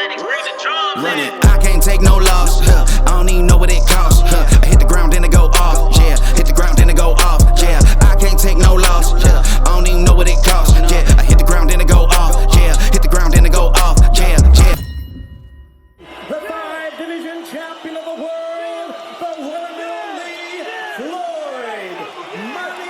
Run it. I can't take no loss. I don't even know what it costs. I hit the ground, then it go off. Yeah, hit the ground, then it go off. Yeah, I can't take no loss. I don't even know what it costs. Yeah, I hit the ground, then it go off. Yeah, hit the ground, then it go off. Yeah, yeah. The 5-division champion of the world, the one and only Floyd Mayweather.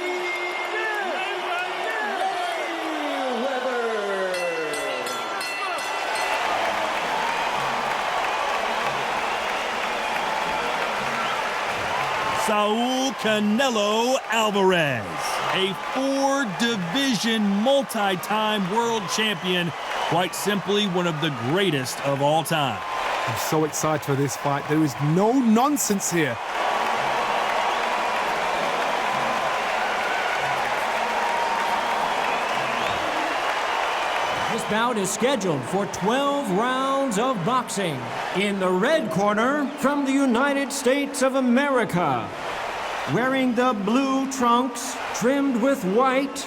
Saul Canelo Alvarez, a 4-division multi-time world champion, quite simply one of the greatest of all time. I'm so excited for this fight. There is no nonsense here. This bout is scheduled for 12 rounds of boxing. In the red corner, from the United States of America, wearing the blue trunks trimmed with white,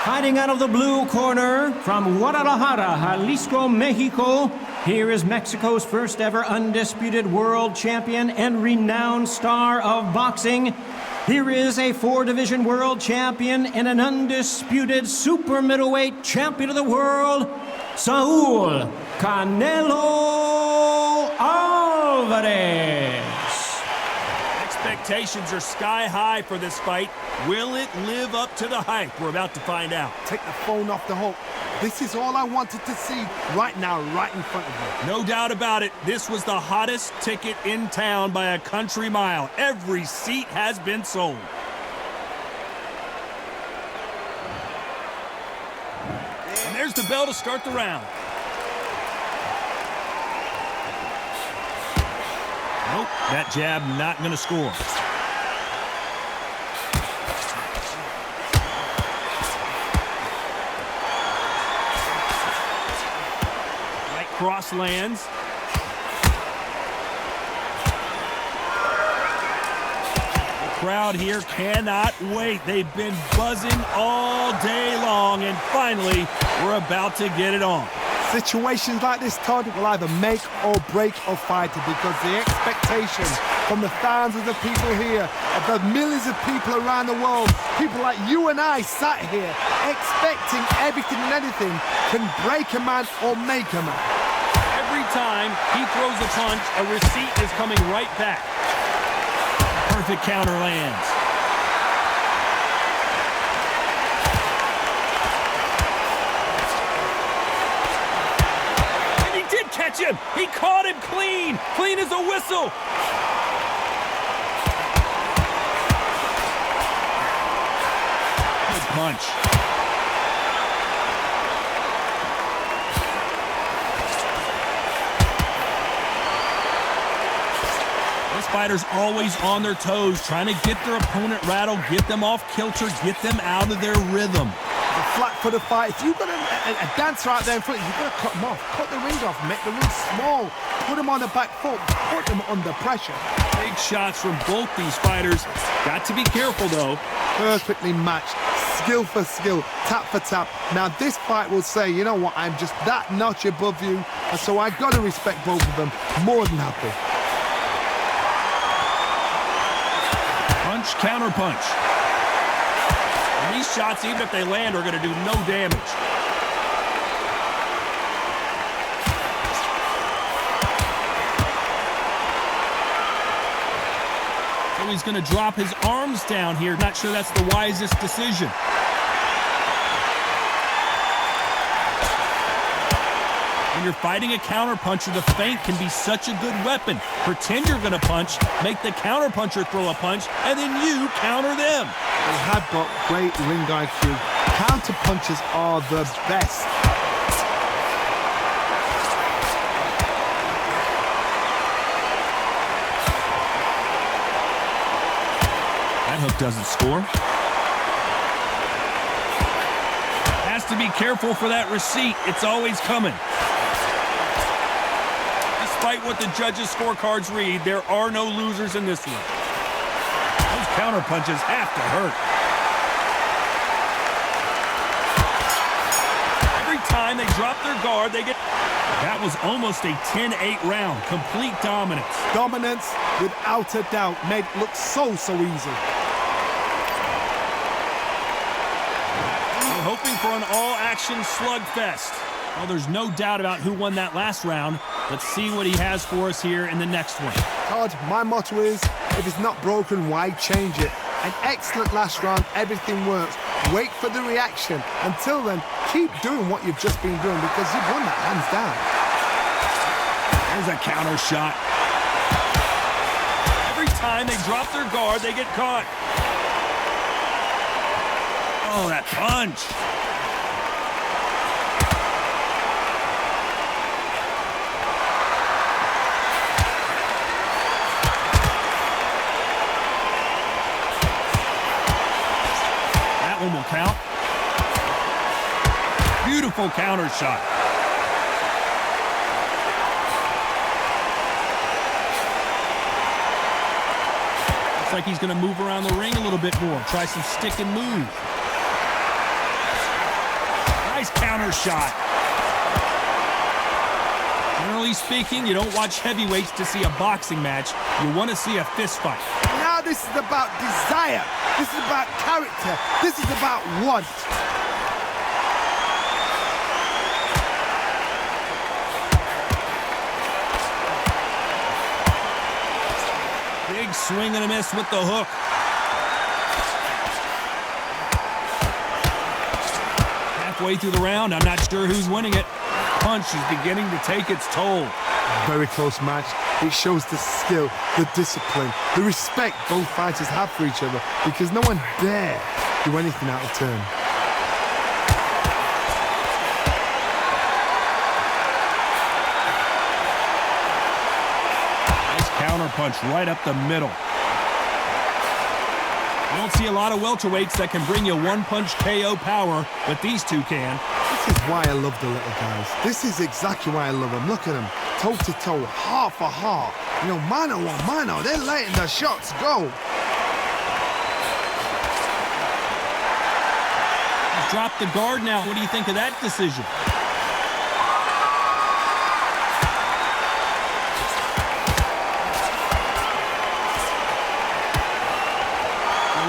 fighting out of the blue corner, from Guadalajara, Jalisco, Mexico, here is Mexico's first ever undisputed world champion and renowned star of boxing. Here is a 4-division world champion and an undisputed super middleweight champion of the world, Saul Canelo Alvarez. Expectations are sky high for this fight. Will it live up to the hype? We're about to find out. Take the phone off the hook. This is all I wanted to see right now, right in front of me. No doubt about it, this was the hottest ticket in town by a country mile. Every seat has been sold. And there's the bell to start the round. Nope, that jab not going to score. Right cross lands. The crowd here cannot wait. They've been buzzing all day long, and finally, we're about to get it on. Situations like this, Todd, will either make or break a fighter, because the expectations from the thousands of people here, of the millions of people around the world, people like you and I sat here expecting everything and anything, can break a man or make a man. Every time he throws a punch, a receipt is coming right back. Perfect counter lands. Catch him! He caught him clean! Clean as a whistle! Good punch. This fighter's always on their toes, trying to get their opponent rattled, get them off kilter, get them out of their rhythm. The flat for the fight. If you've got a dancer out there in front, you've got to cut them off. Cut the ring off, make the ring small. Put them on the back foot, put them under pressure. Big shots from both these fighters. Got to be careful, though. Perfectly matched, skill for skill, tap for tap. Now this fight will say, you know what, I'm just that notch above you, and so I've got to respect both of them. More than happy. Punch, counter punch. And these shots, even if they land, are going to do no damage. So he's going to drop his arms down here. Not sure that's the wisest decision. When you're fighting a counterpuncher, the feint can be such a good weapon. Pretend you're going to punch, make the counterpuncher throw a punch, and then you counter them. They have got great ring IQ. Counter punches are the best. That hook doesn't score. Has to be careful for that receipt. It's always coming. Despite what the judges' scorecards read, there are no losers in this one. Those counter punches have to hurt. Every time they drop their guard, they get That was almost a 10-8 round. Complete dominance. Dominance, without a doubt, made it look so easy. We're hoping for an all-action slugfest. Well, there's no doubt about who won that last round. Let's see what he has for us here in the next one. Todd, my motto is, if it's not broken, why change it? An excellent last round, everything works. Wait for the reaction. Until then, keep doing what you've just been doing because you've won that hands down. There's a counter shot. Every time they drop their guard, they get caught. Oh, that punch. That one will count. Beautiful counter shot. Looks like he's going to move around the ring a little bit more. Try some stick and move. Nice counter shot. Generally speaking, you don't watch heavyweights to see a boxing match. You want to see a fist fight. Now this is about desire. This is about character. This is about want. Big swing and a miss with the hook. Halfway through the round, I'm not sure who's winning it. Punch is beginning to take its toll. Very close match. It shows the skill, the discipline, the respect both fighters have for each other because no one dare do anything out of turn. Nice counter punch right up the middle. You don't see a lot of welterweights that can bring you one-punch KO power, but these two can. This is why I love the little guys. This is exactly why I love them. Look at them, toe-to-toe, heart for heart. You know, mano a mano, they're letting the shots go. He's dropped the guard now. What do you think of that decision?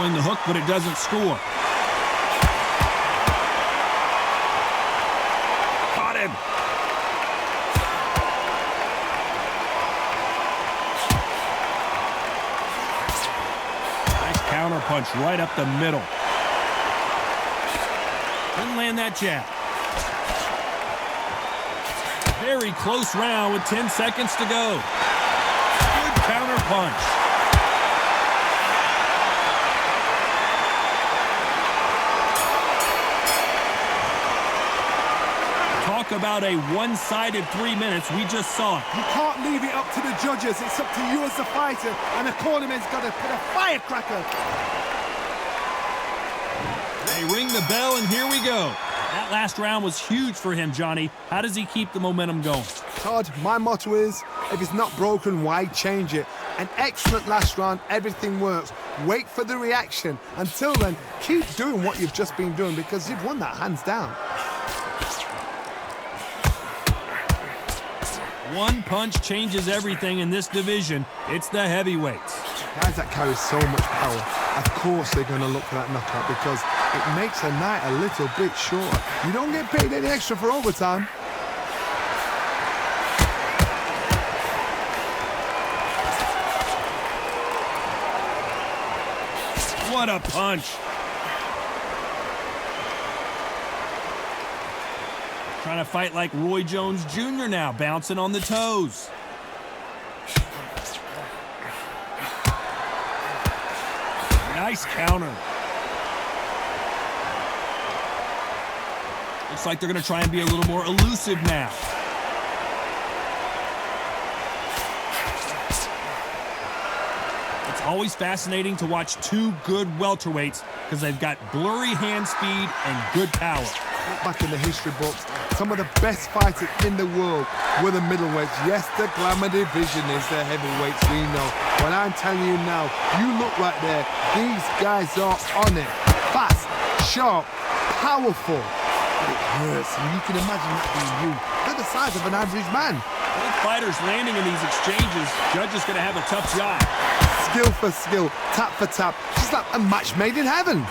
Throwing the hook, but it doesn't score. Caught him. Nice counter punch right up the middle. Didn't land that jab. Very close round with 10 seconds to go. Good counter punch. Talk about a one-sided 3 minutes. We just saw it. You can't leave it up to the judges. It's up to you as the fighter, and the cornerman's got to put a firecracker. They ring the bell, and here we go. That last round was huge for him, Johnny. How does he keep the momentum going? Todd, my motto is, if it's not broken, why change it? An excellent last round, everything works. Wait for the reaction. Until then, keep doing what you've just been doing because you've won that hands down. One punch changes everything in this division. It's the heavyweights. Guys that carry so much power, of course they're going to look for that knockout because it makes a night a little bit shorter. You don't get paid any extra for overtime. What a punch. Trying to fight like Roy Jones Jr. now, bouncing on the toes. Nice counter. Looks like they're going to try and be a little more elusive now. It's always fascinating to watch two good welterweights because they've got blurry hand speed and good power. Back in the history books, some of the best fighters in the world were the middleweights. Yes, the glamour division is the heavyweights, we know. But I'm telling you now, you look right there, these guys are on it. Fast, sharp, powerful. It hurts, and you can imagine that being you. They're the size of an average man. Both fighters landing in these exchanges. Judge is going to have a tough job. Skill for skill, tap for tap, just like a match made in heaven.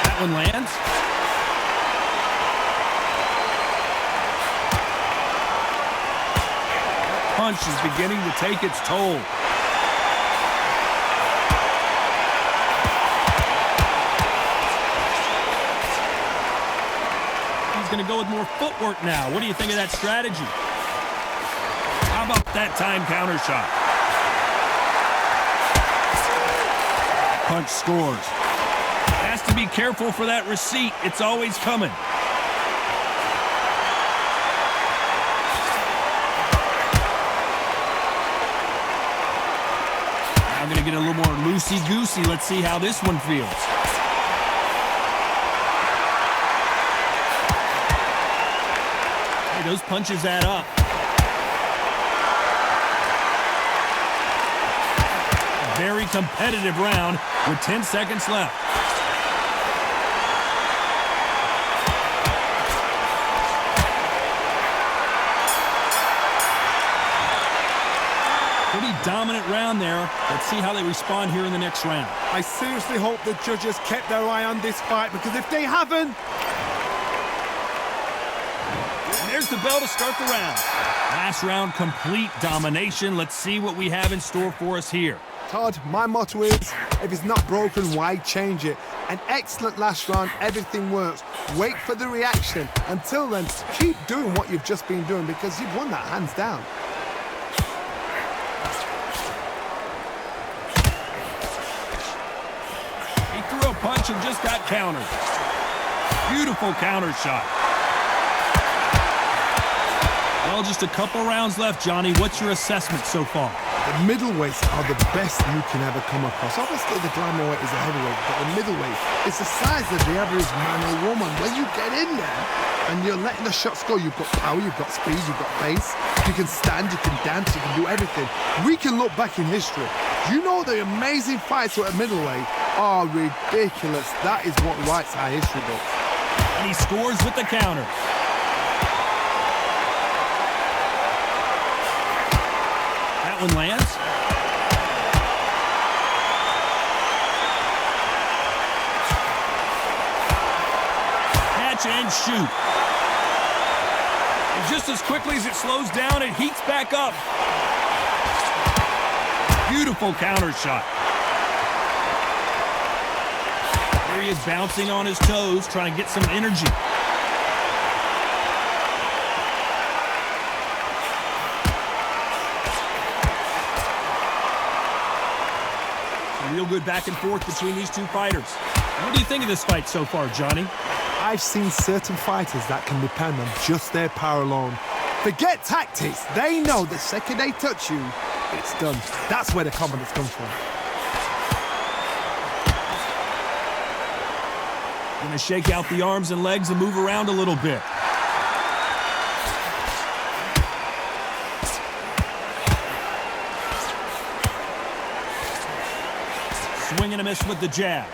That one lands. Punch is beginning to take its toll. He's going to go with more footwork now. What do you think of that strategy? How about that time counter shot? Punch scores. Has to be careful for that receipt. It's always coming. I'm going to get a little more loosey-goosey. Let's see how this one feels. Hey, those punches add up. A very competitive round with 10 seconds left. Pretty dominant round there. Let's see how they respond here in the next round. I seriously hope the judges kept their eye on this fight, because if they haven't... And there's the bell to start the round. Last round, complete domination. Let's see what we have in store for us here. Todd, my motto is, if it's not broken, why change it? An excellent last round, everything works. Wait for the reaction. Until then, keep doing what you've just been doing, because you've won that hands down. He threw a punch and just got countered. Beautiful counter shot. Well, just a couple rounds left, Johnny. What's your assessment so far? The middleweights are the best you can ever come across. Obviously, the glamour weight is a heavyweight, but the middleweight is the size of the average man or woman. When you get in there and you're letting the shots go, you've got power, you've got speed, you've got pace. You can stand, you can dance, you can do everything. We can look back in history. You know the amazing fights at middleweight are ridiculous. That is what writes our history book. And he scores with the counter. That one lands. Catch and shoot. And just as quickly as it slows down, it heats back up. Beautiful counter shot. Here he is bouncing on his toes, trying to get some energy. Real good back and forth between these two fighters. What do you think of this fight so far, Johnny? I've seen certain fighters that can depend on just their power alone. Forget tactics. They know the second they touch you, it's done. That's where the confidence comes from. Gonna shake out the arms and legs and move around a little bit. Swing and a miss with the jab.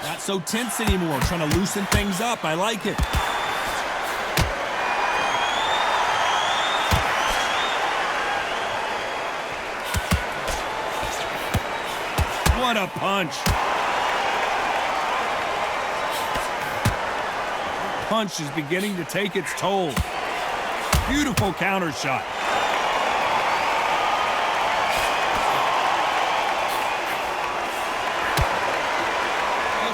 Not so tense anymore, trying to loosen things up. I like it. What a punch. Punch is beginning to take its toll. Beautiful counter shot.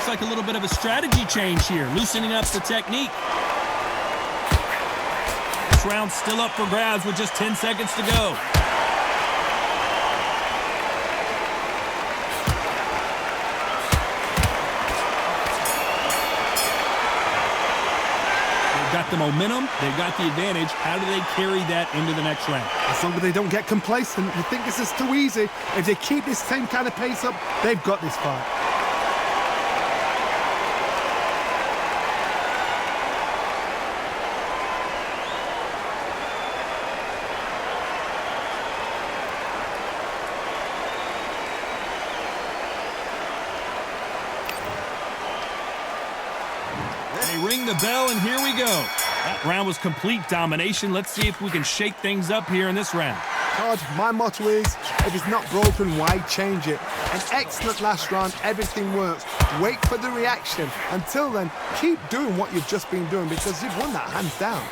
Like a little bit of a strategy change here, loosening up the technique. This round's still up for grabs with just 10 seconds to go. They've got the momentum, they've got the advantage. How do they carry that into the next round? As long as they don't get complacent, you think this is too easy. If they keep this same kind of pace up, they've got this fight. They ring the bell, and here we go. That round was complete domination. Let's see if we can shake things up here in this round. Todd, my motto is, if it's not broken, why change it? An excellent last round, everything works. Wait for the reaction. Until then, keep doing what you've just been doing because you've won that hands down.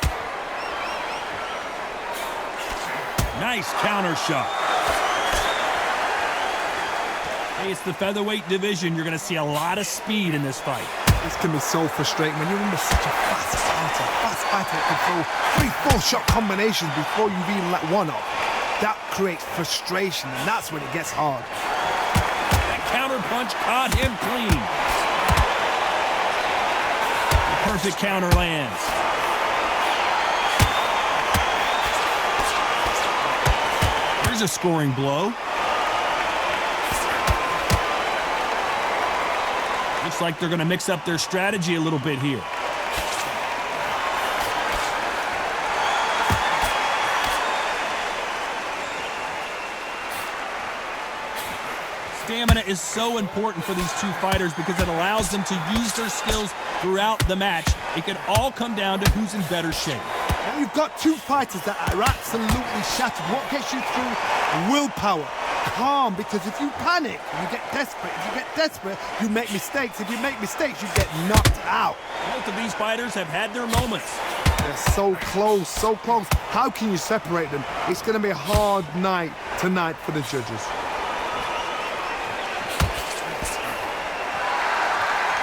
Nice counter shot. Hey, it's the featherweight division. You're going to see a lot of speed in this fight. This can be so frustrating when you're under such a fast fighter that can throw 3-4 shot combinations before you've even let one off. That creates frustration, and that's when it gets hard. That counter punch caught him clean. The perfect counter lands. Here's a scoring blow. Looks like they're going to mix up their strategy a little bit here. Stamina is so important for these two fighters because it allows them to use their skills throughout the match. It can all come down to who's in better shape. Now you've got two fighters that are absolutely shattered. What gets you through? Willpower. Calm, because if you panic, you get desperate. If you get desperate, you make mistakes. If you make mistakes, you get knocked out. Both of these fighters have had their moments. They're so close, so close. How can you separate them? It's going to be a hard night tonight for the judges.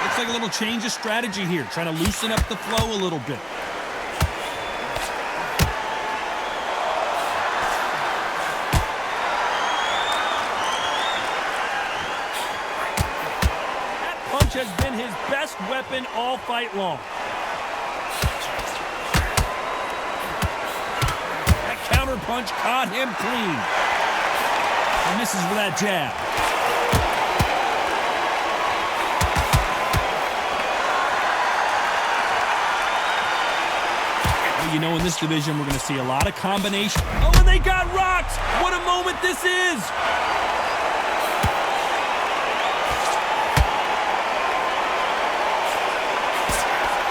Looks like a little change of strategy here, trying to loosen up the flow a little bit. That punch has been his best weapon all fight long. That counter punch caught him clean. And misses with that jab. You know, in this division, we're going to see a lot of combination. Oh, and they got rocked! What a moment this is!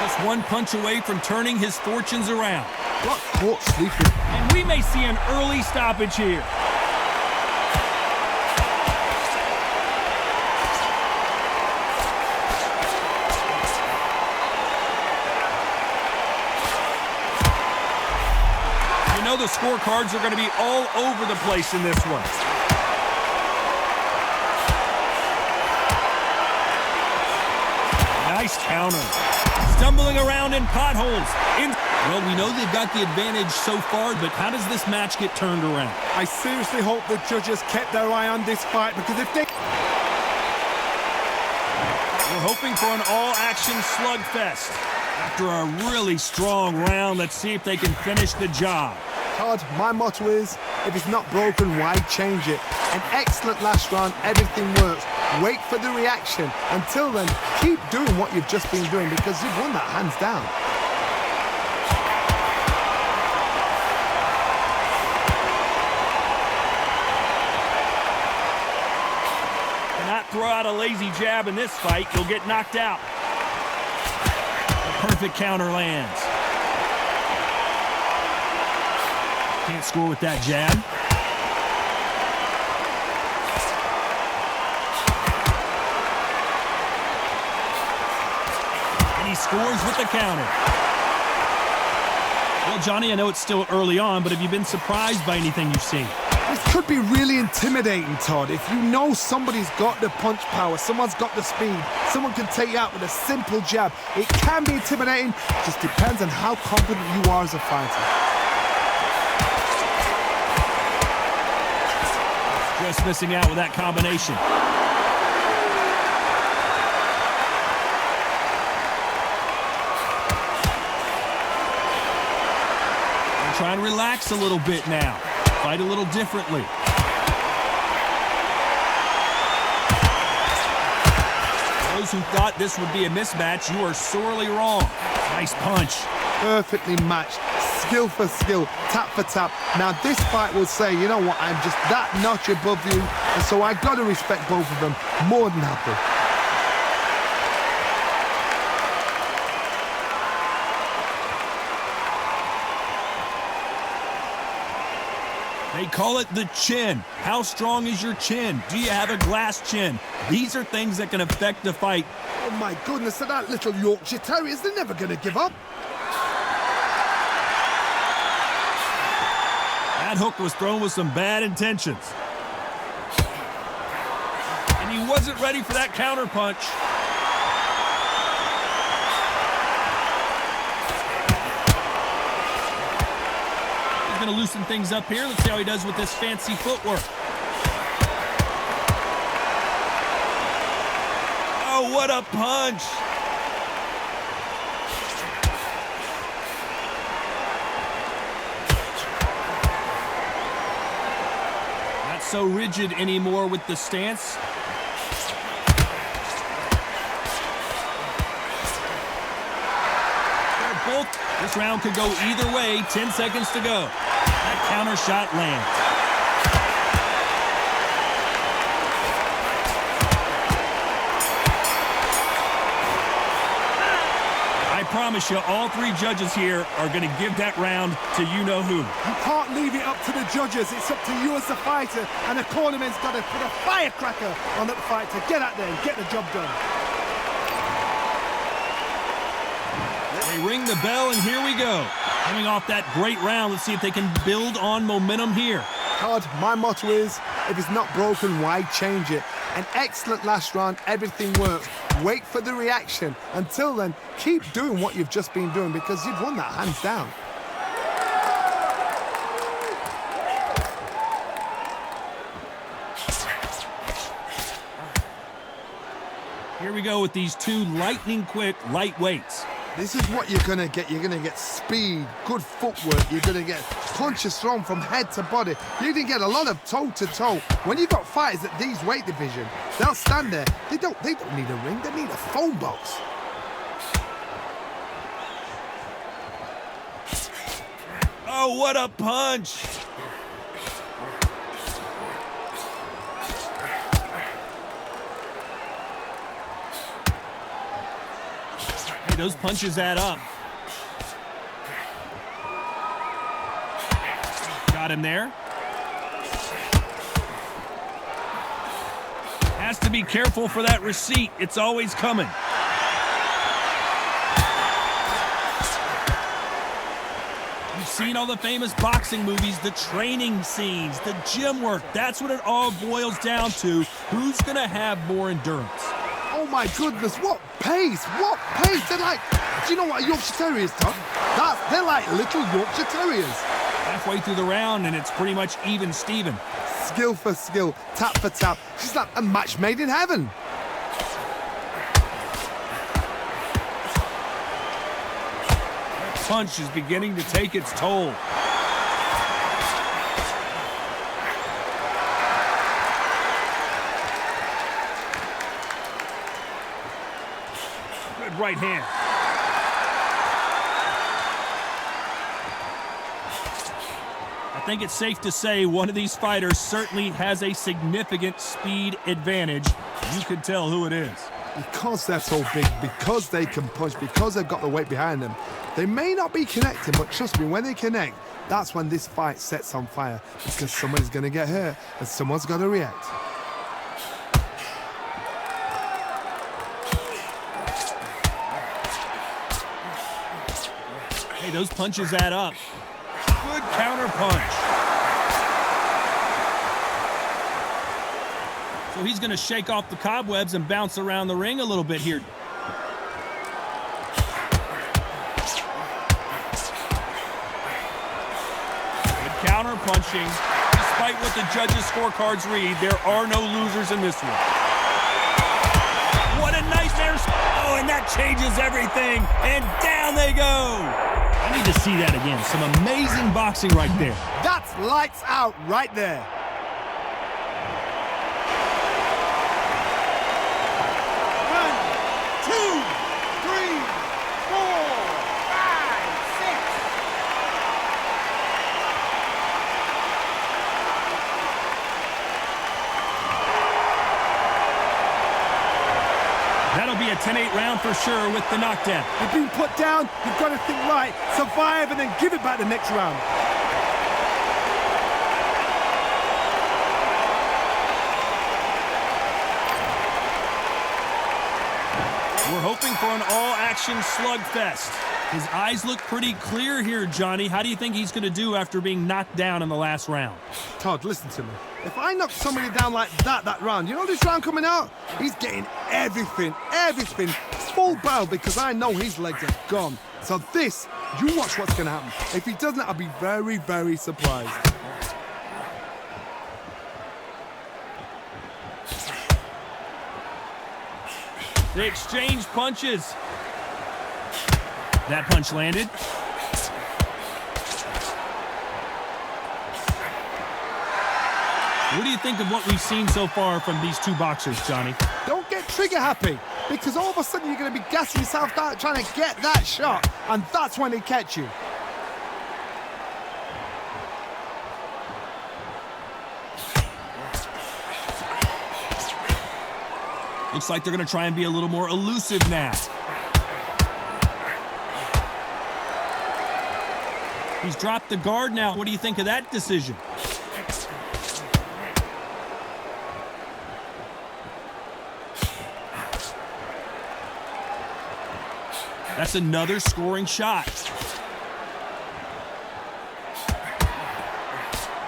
Just one punch away from turning his fortunes around. Got caught sleeping. And we may see an early stoppage here. The scorecards are going to be all over the place in this one. Nice counter. Stumbling around in potholes. Well, we know they've got the advantage so far, but how does this match get turned around? I seriously hope the judges kept their eye on this fight, because if they... We're hoping for an all-action slugfest. After a really strong round, let's see if they can finish the job. Todd, my motto is, if it's not broken, why change it? An excellent last round, everything works. Wait for the reaction. Until then, keep doing what you've just been doing because you've won that hands down. Cannot throw out a lazy jab in this fight. You'll get knocked out. The perfect counter lands. Can't score with that jab. And he scores with the counter. Well, Johnny, I know it's still early on, but have you been surprised by anything you've seen? This could be really intimidating, Todd. If you know somebody's got the punch power, someone's got the speed, someone can take you out with a simple jab, it can be intimidating. It just depends on how confident you are as a fighter. Just missing out with that combination. And try and relax a little bit now. Fight a little differently. Those who thought this would be a mismatch, you are sorely wrong. Nice punch. Perfectly matched. Skill for skill, tap for tap. Now this fight will say, you know what, I'm just that notch above you, and so I got to respect both of them. More than happy. They call it the chin. How strong is your chin? Do you have a glass chin? These are things that can affect the fight. Oh my goodness, so that little Yorkshire Terriers, they're never going to give up. That hook was thrown with some bad intentions. And he wasn't ready for that counter punch. He's going to loosen things up here. Let's see how he does with this fancy footwork. Oh, what a punch. Not so rigid anymore with the stance. They're both. This round could go either way. 10 seconds to go. That counter shot lands. I promise you, all three judges here are going to give that round to you-know-who. You can't leave it up to the judges. It's up to you as the fighter, and the cornerman's got to put a firecracker on that fighter. Get out there and get the job done. They ring the bell, and here we go. Coming off that great round, let's see if they can build on momentum here. Todd, my motto is, if it's not broken, why change it? An excellent last round, everything works. Wait for the reaction. Until then, keep doing what you've just been doing because you've won that hands down. Here we go with these two lightning-quick lightweights. This is what you're going to get. You're going to get speed, good footwork. You're going to get punches thrown from head to body. You're going to get a lot of toe-to-toe. When you've got fighters at these weight division, they'll stand there. They don't need a ring. They need a phone box. Oh, what a punch! Hey, those punches add up. Got him there. Has to be careful for that receipt. It's always coming. You've seen all the famous boxing movies, the training scenes, the gym work. That's what it all boils down to. Who's going to have more endurance? Oh my goodness, what pace, what pace. They're like, do you know what a Yorkshire Terrier is, Tom? They're like little Yorkshire Terriers. Halfway through the round, and it's pretty much even Steven. Skill for skill, tap for tap. She's like a match made in heaven. Punch is beginning to take its toll. Good right hand. I think it's safe to say one of these fighters certainly has a significant speed advantage. You can tell who it is. Because they're so big, because they can punch, because they've got the weight behind them, they may not be connecting, but trust me, when they connect, that's when this fight sets on fire, because somebody's going to get hurt and someone's got to react. Hey, those punches add up. Good counter punch. So he's going to shake off the cobwebs and bounce around the ring a little bit here. Good counter punching. Despite what the judges' scorecards read, there are no losers in this one. What a nightmare. Oh, and that changes everything. And down they go. I need to see that again. Some amazing boxing right there. That's lights out right there. That'll be a 10-8 round for sure with the knockdown. You've been put down, you've got to think right, survive, and then give it back the next round. We're hoping for an all-action slugfest. His eyes look pretty clear here, Johnny. How do you think he's going to do after being knocked down in the last round? Todd, listen to me. If I knock somebody down like that round, you know this round coming out? He's getting everything, full barrel, because I know his legs are gone. So this, you watch what's going to happen. If he doesn't, I'll be very, very surprised. They exchange punches. That punch landed. What do you think of what we've seen so far from these two boxers, Johnny? Don't get trigger happy, because all of a sudden you're going to be gassing yourself out trying to get that shot, and that's when they catch you. Looks like they're going to try and be a little more elusive now. He's dropped the guard now. What do you think of that decision? That's another scoring shot.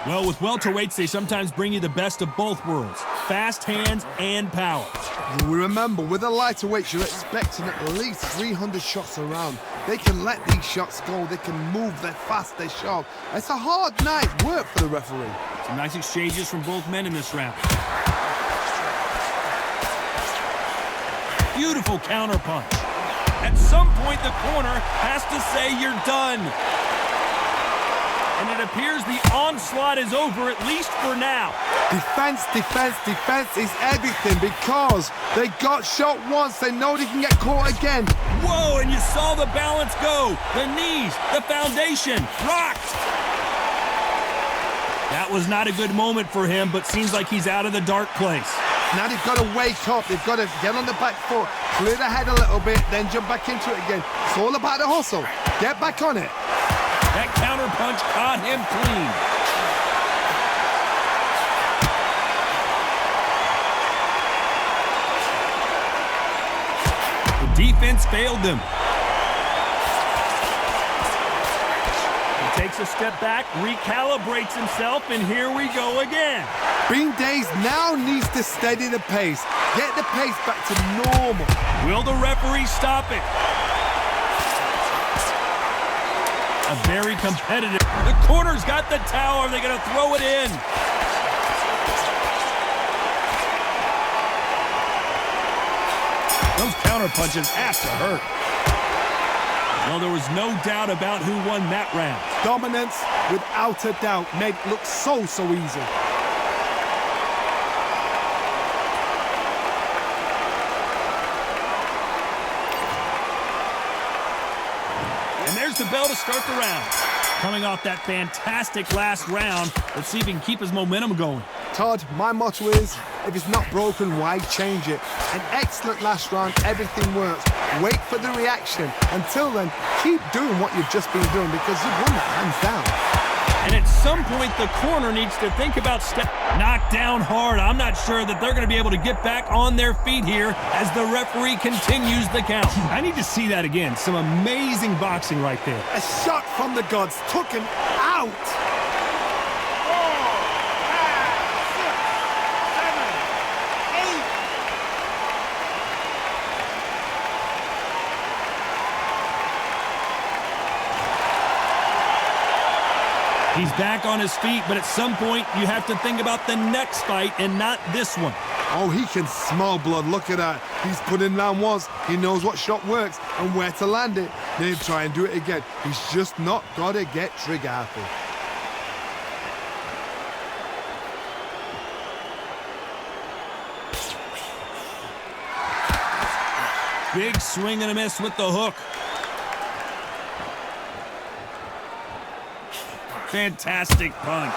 Well, with welterweights, they sometimes bring you the best of both worlds. Fast hands and power. Remember, with the lighterweights, you're expecting at least 300 shots around. They can let these shots go. They can move. They're fast. They're sharp. It's a hard night's work for the referee. Some nice exchanges from both men in this round. Beautiful counter punch. At some point, the corner has to say you're done. And it appears the onslaught is over, at least for now. Defense is everything, because they got shot once. They know they can get caught again. Whoa, and you saw the balance go. The knees, the foundation, rocked. That was not a good moment for him, but seems like he's out of the dark place. Now they've got to wake up. They've got to get on the back foot, clear the head a little bit, then jump back into it again. It's all about the hustle. Get back on it. That counter punch caught him clean. The defense failed them. He takes a step back, recalibrates himself, and here we go again. Bean Days now needs to steady the pace. Get the pace back to normal. Will the referee stop it? A very competitive. The corner's got the towel. Are they going to throw it in? Those counter punches have to hurt. Well, there was no doubt about who won that round. Dominance, without a doubt, made it look so easy. There's the bell to start the round. Coming off that fantastic last round, let's see if he can keep his momentum going. Todd, my motto is, if it's not broken, why change it? An excellent last round, everything works. Wait for the reaction. Until then, keep doing what you've just been doing, because you've won that hands down. And at some point, the corner needs to think about knocked down hard. I'm not sure that they're going to be able to get back on their feet here as the referee continues the count. I need to see that again. Some amazing boxing right there. A shot from the gods took him out. 4, 5, 6, 7, 8. He's back on his feet, but at some point, you have to think about the next fight and not this one. Oh, he can smell blood. Look at that. He's put in round once. He knows what shot works and where to land it. Then try and do it again. He's just not got to get trigger happy. Big swing and a miss with the hook. Fantastic punch.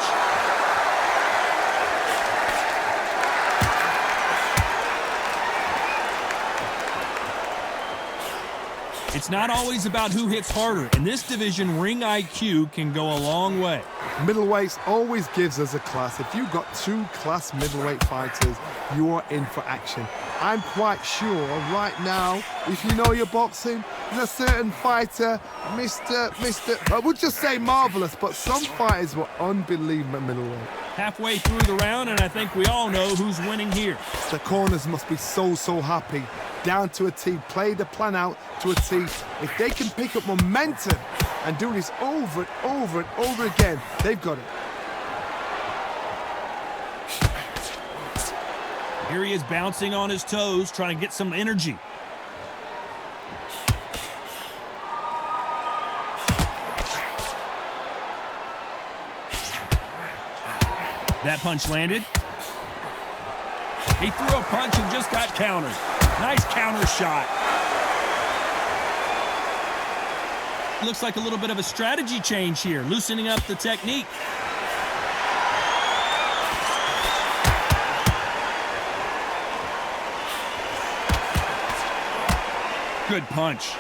It's not always about who hits harder. In this division, ring IQ can go a long way. Middleweights always gives us a class. If you've got 2 class middleweight fighters, you are in for action. I'm quite sure right now, if you know your boxing, there's a certain fighter, I would just say marvelous, but some fighters were unbelievable middleweight. Halfway through the round, and I think we all know who's winning here. The corners must be so happy. Down to a T, play the plan out to a T. If they can pick up momentum and do this over and over and over again, they've got it. Here he is bouncing on his toes, trying to get some energy. That punch landed. He threw a punch and just got countered. Nice counter shot. Looks like a little bit of a strategy change here, loosening up the technique. Good punch.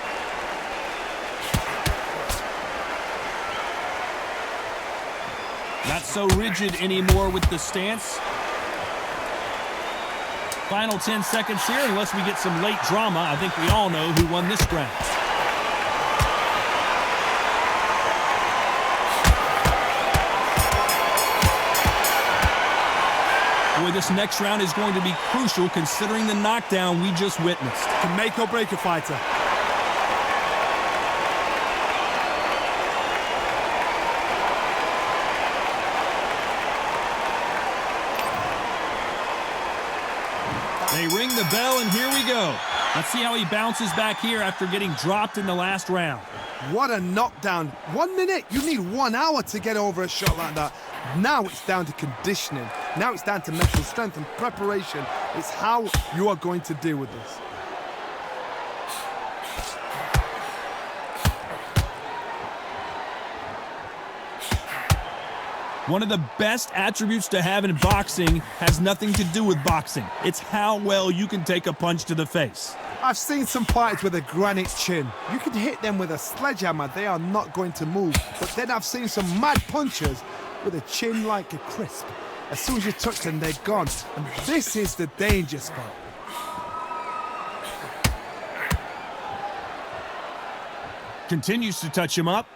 Not so rigid anymore with the stance. Final 10 seconds here, unless we get some late drama. I think we all know who won this round. Boy, this next round is going to be crucial considering the knockdown we just witnessed. Can make or break a fighter. They ring the bell, and here we go. Let's see how he bounces back here after getting dropped in the last round. What a knockdown. 1 minute, you need 1 hour to get over a shot like that. Now it's down to conditioning. Now it's down to mental strength and preparation. It's how you are going to deal with this. One of the best attributes to have in boxing has nothing to do with boxing. It's how well you can take a punch to the face. I've seen some fighters with a granite chin. You can hit them with a sledgehammer, they are not going to move. But then I've seen some mad punchers with a chin like a crisp. As soon as you touch them, they're gone. And this is the danger spot. Continues to touch him up.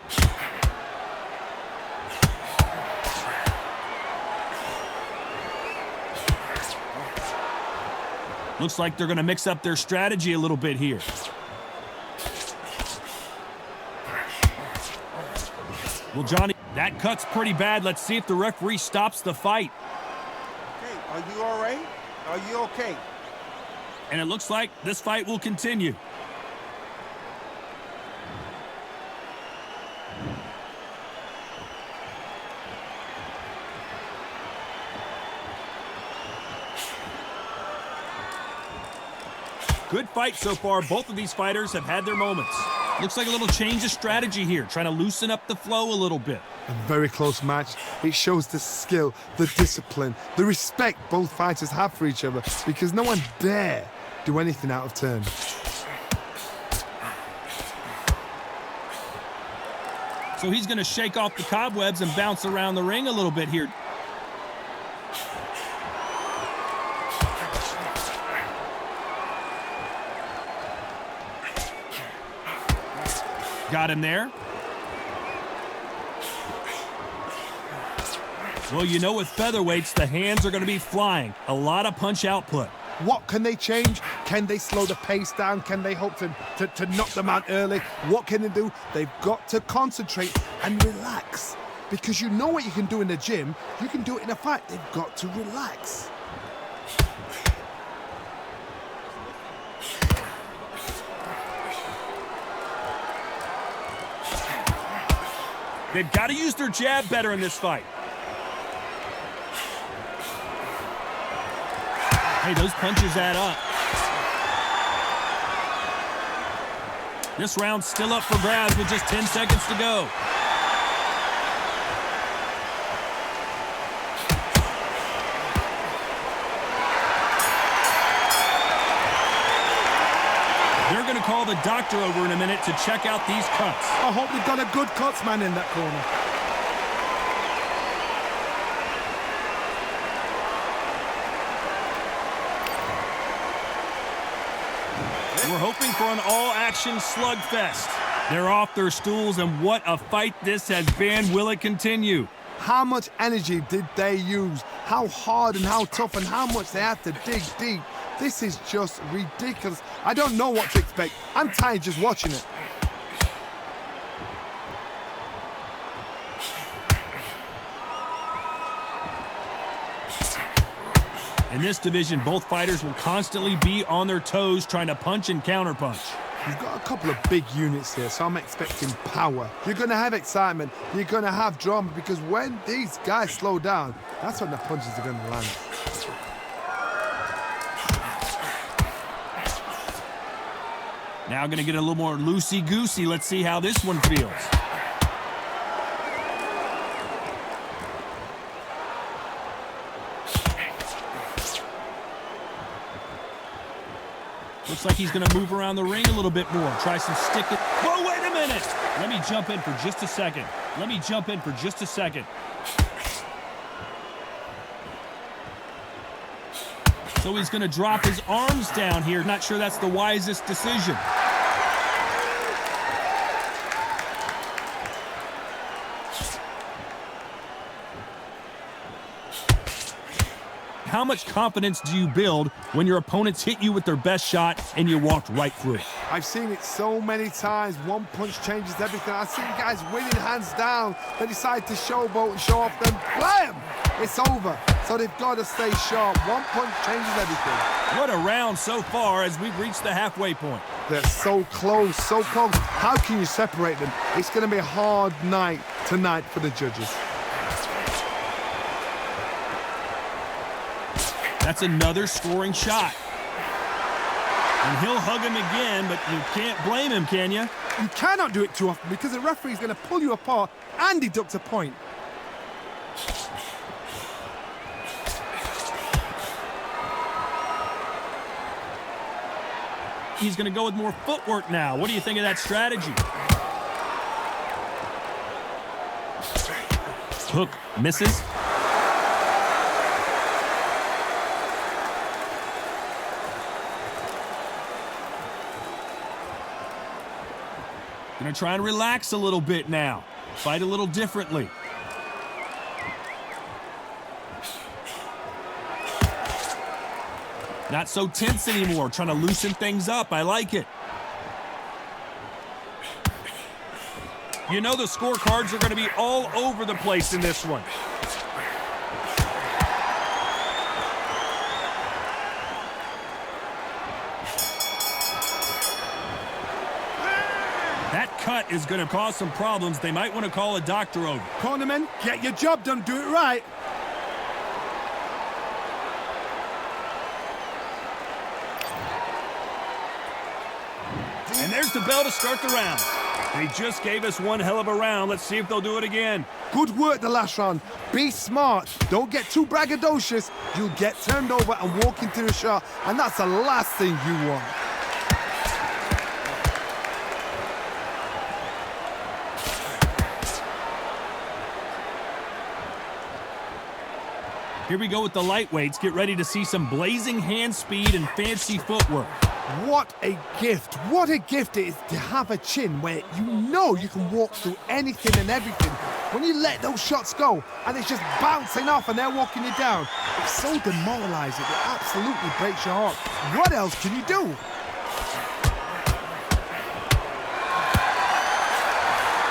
Looks like they're going to mix up their strategy a little bit here. Well, Johnny, that cut's pretty bad. Let's see if the referee stops the fight. Hey, are you all right? Are you okay? And it looks like this fight will continue. Good fight so far. Both of these fighters have had their moments. Looks like a little change of strategy here, trying to loosen up the flow a little bit. A very close match. It shows the skill, the discipline, the respect both fighters have for each other, because no one dare do anything out of turn. So he's going to shake off the cobwebs and bounce around the ring a little bit here. Got him there. Well, you know with featherweights, the hands are going to be flying. A lot of punch output. What can they change? Can they slow the pace down? Can they hope to knock them out early? What can they do? They've got to concentrate and relax. Because you know what you can do in the gym, you can do it in a fight. They've got to relax. They've got to use their jab better in this fight. Hey, those punches add up. This round's still up for grabs with just 10 seconds to go. They're going to call the doctor over in a minute to check out these cuts. I hope they've got a good cuts man in that corner. We're hoping for an all-action slugfest. They're off their stools, and what a fight this has been. Will it continue? How much energy did they use? How hard and how tough and how much they had to dig deep. This is just ridiculous. I don't know what to expect. I'm tired just watching it. In this division, both fighters will constantly be on their toes trying to punch and counterpunch. You've got a couple of big units here, so I'm expecting power. You're going to have excitement. You're going to have drama, because when these guys slow down, that's when the punches are going to land. Now going to get a little more loosey-goosey. Let's see how this one feels. Looks like he's going to move around the ring a little bit more. Try some sticking. Whoa, wait a minute. Let me jump in for just a second. So he's going to drop his arms down here. Not sure that's the wisest decision. How much confidence do you build when your opponents hit you with their best shot and you walked right through it? I've seen it so many times. One punch changes everything. I've seen guys winning hands down. They decide to showboat and show off them. Blam! It's over. So they've got to stay sharp. One punch changes everything. What a round so far as we've reached the halfway point. They're so close, so close. How can you separate them? It's going to be a hard night tonight for the judges. That's another scoring shot. And he'll hug him again, but you can't blame him, can you? You cannot do it too often, because the referee's going to pull you apart and deduct a point. He's going to go with more footwork now. What do you think of that strategy? Hook misses. Gonna try and relax a little bit now. Fight a little differently. Not so tense anymore, trying to loosen things up. I like it. You know the scorecards are going to be all over the place in this one. That cut is going to cause some problems. They might want to call a doctor over. Cornerman, get your job done. Do it right. And there's the bell to start the round. They just gave us one hell of a round. Let's see if they'll do it again. Good work the last round. Be smart. Don't get too braggadocious. You'll get turned over and walk into the shot, and that's the last thing you want. Here we go with the lightweights. Get ready to see some blazing hand speed and fancy footwork. What a gift. What a gift it is to have a chin where you know you can walk through anything and everything. When you let those shots go and it's just bouncing off and they're walking you down, it's so demoralizing. It absolutely breaks your heart. What else can you do?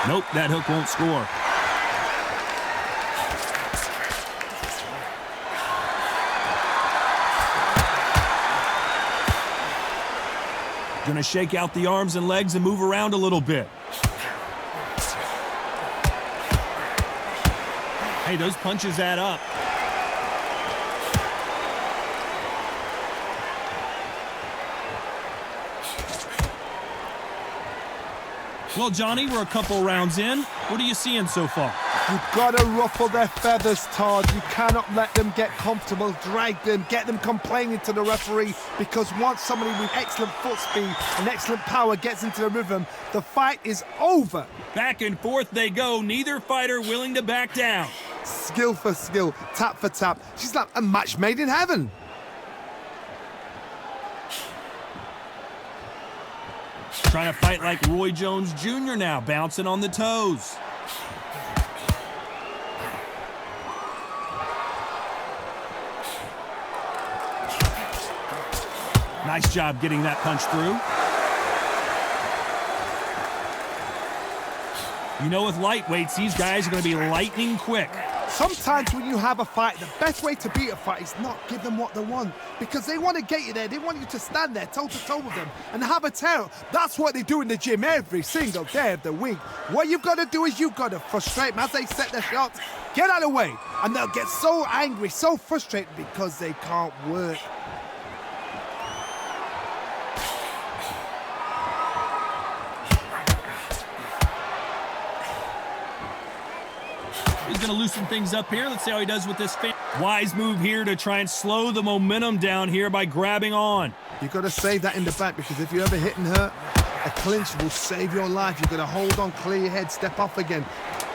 Nope, that hook won't score. Gonna shake out the arms and legs and move around a little bit. Hey, those punches add up. Well, Johnny, we're a couple rounds in. What are you seeing so far? You've got to ruffle their feathers, Todd. You cannot let them get comfortable, drag them, get them complaining to the referee, because once somebody with excellent foot speed and excellent power gets into the rhythm, the fight is over. Back and forth they go, neither fighter willing to back down. Skill for skill, tap for tap. She's like a match made in heaven. Trying to fight like Roy Jones Jr. now, bouncing on the toes. Nice job getting that punch through. You know, with lightweights, these guys are going to be lightning quick. Sometimes when you have a fight, the best way to beat a fight is not give them what they want, because they want to get you there. They want you to stand there toe-to-toe with them and have a tear. That's what they do in the gym every single day of the week. What you've got to do is you've got to frustrate them as they set their shots. Get out of the way, and they'll get so angry, so frustrated because they can't work. He's going to loosen things up here. Let's see how he does with this. Wise move here to try and slow the momentum down here by grabbing on. You've got to save that in the back, because if you're ever hit and hurt, a clinch will save your life. You've got to hold on, clear your head, step off again.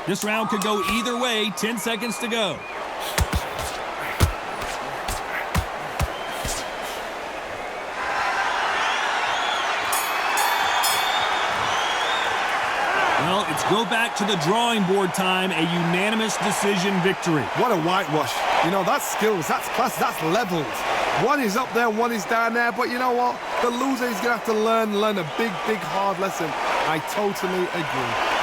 This round could go either way. 10 seconds to go. Well, it's go back to the drawing board time, a unanimous decision victory. What a whitewash. You know, that's skills, that's class, that's levels. One is up there, one is down there, but you know what? The loser is going to have to learn a big, hard lesson. I totally agree.